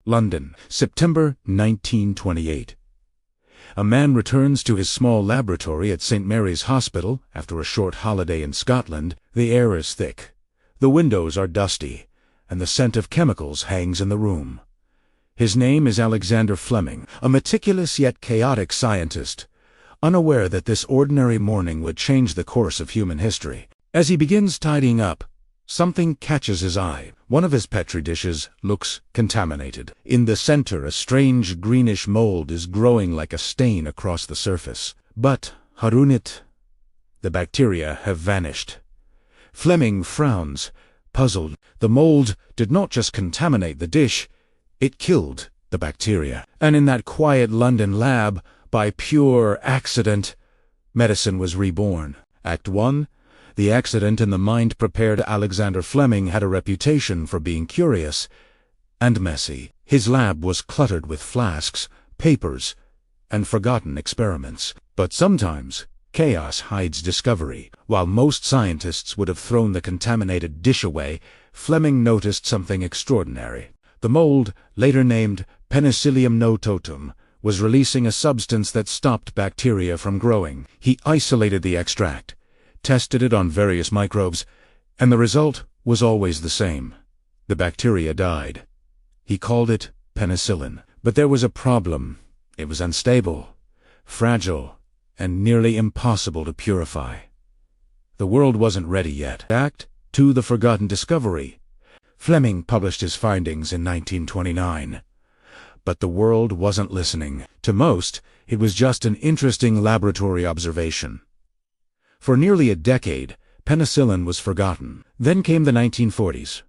London, September 1928. A man returns to his small laboratory at St. Mary's Hospital after a short holiday in Scotland. The air is thick, the windows are dusty, and the scent of chemicals hangs in the room. His name is Alexander Fleming, a meticulous yet chaotic scientist, unaware that this ordinary morning would change the course of human history. As he begins tidying up, something catches his eye. One of his Petri dishes looks contaminated. In the center, a strange greenish mold is growing like a stain across the surface. But, harunit, the bacteria have vanished. Fleming frowns, puzzled. The mold did not just contaminate the dish, it killed the bacteria. And in that quiet London lab, by pure accident, medicine was reborn. Act 1. The accident in the mind-prepared Alexander Fleming had a reputation for being curious and messy. His lab was cluttered with flasks, papers, and forgotten experiments. But sometimes, chaos hides discovery. While most scientists would have thrown the contaminated dish away, Fleming noticed something extraordinary. The mold, later named Penicillium nototum, was releasing a substance that stopped bacteria from growing. He isolated the extract, tested it on various microbes, and the result was always the same. The bacteria died. He called it penicillin. But there was a problem. It was unstable, fragile, and nearly impossible to purify. The world wasn't ready yet. Act 2. The forgotten discovery. Fleming published his findings in 1929. But the world wasn't listening. To most, it was just an interesting laboratory observation. For nearly a decade, penicillin was forgotten. Then came the 1940s.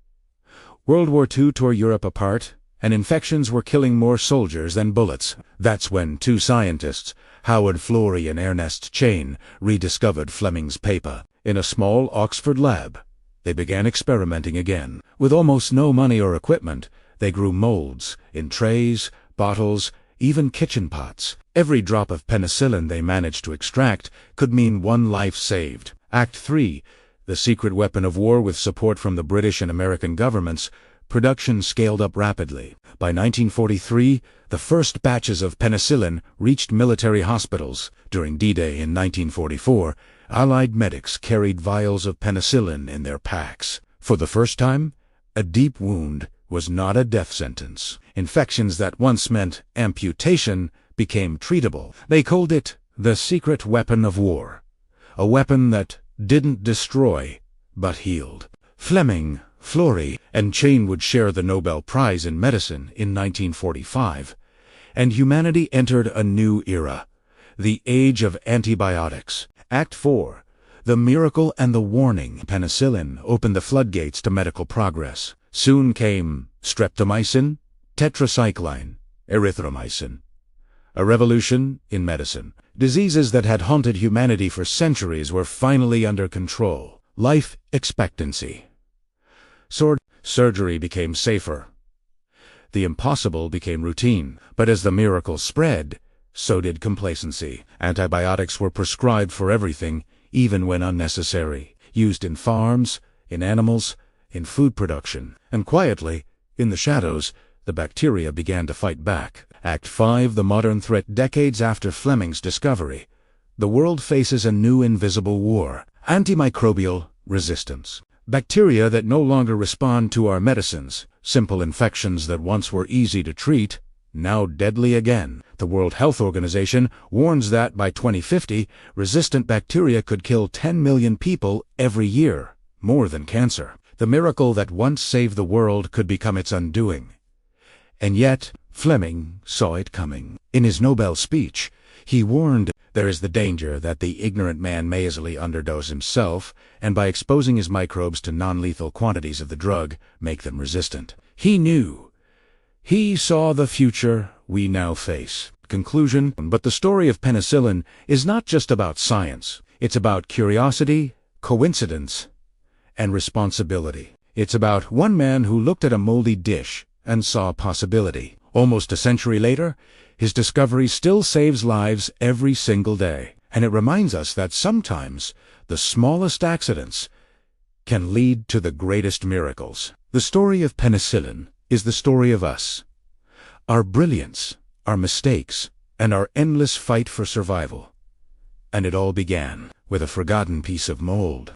World War II tore Europe apart, and infections were killing more soldiers than bullets. That's when two scientists, Howard Florey and Ernest Chain, rediscovered Fleming's paper. In a small Oxford lab, they began experimenting again. With almost no money or equipment, they grew molds in trays, bottles, even kitchen pots. Every drop of penicillin they managed to extract could mean one life saved. Act 3. The secret weapon of war. With support from the British and American governments, production scaled up rapidly. By 1943, the first batches of penicillin reached military hospitals. During D-Day in 1944, Allied medics carried vials of penicillin in their packs. For the first time, a deep wound was not a death sentence. Infections that once meant amputation became treatable. They called it the secret weapon of war, a weapon that didn't destroy, but healed. Fleming, Florey, and Chain would share the Nobel Prize in Medicine in 1945, and humanity entered a new era, the age of antibiotics. Act 4. The miracle and the warning. Penicillin opened the floodgates to medical progress. Soon came streptomycin, tetracycline, erythromycin. A revolution in medicine. Diseases that had haunted humanity for centuries were finally under control. Life expectancy. Surgery became safer. The impossible became routine. But as the miracle spread, so did complacency. Antibiotics were prescribed for everything, even when unnecessary. Used in farms, in animals, in food production. And quietly, in the shadows, the bacteria began to fight back. Act 5. The modern threat. Decades after Fleming's discovery, the world faces a new invisible war. Antimicrobial resistance. Bacteria that no longer respond to our medicines. Simple infections that once were easy to treat, now deadly again. The World Health Organization warns that by 2050, resistant bacteria could kill 10 million people every year, more than cancer. The miracle that once saved the world could become its undoing. And yet, Fleming saw it coming. In his Nobel speech, he warned there is the danger that the ignorant man may easily underdose himself, and by exposing his microbes to non-lethal quantities of the drug, make them resistant. He knew. He saw the future we now face. Conclusion. But the story of penicillin is not just about science. It's about curiosity, coincidence, and responsibility. It's about one man who looked at a moldy dish and saw possibility. Almost a century later, his discovery still saves lives every single day. And it reminds us that sometimes the smallest accidents can lead to the greatest miracles. The story of penicillin is the story of us. Our brilliance, our mistakes, and our endless fight for survival. And it all began with a forgotten piece of mold.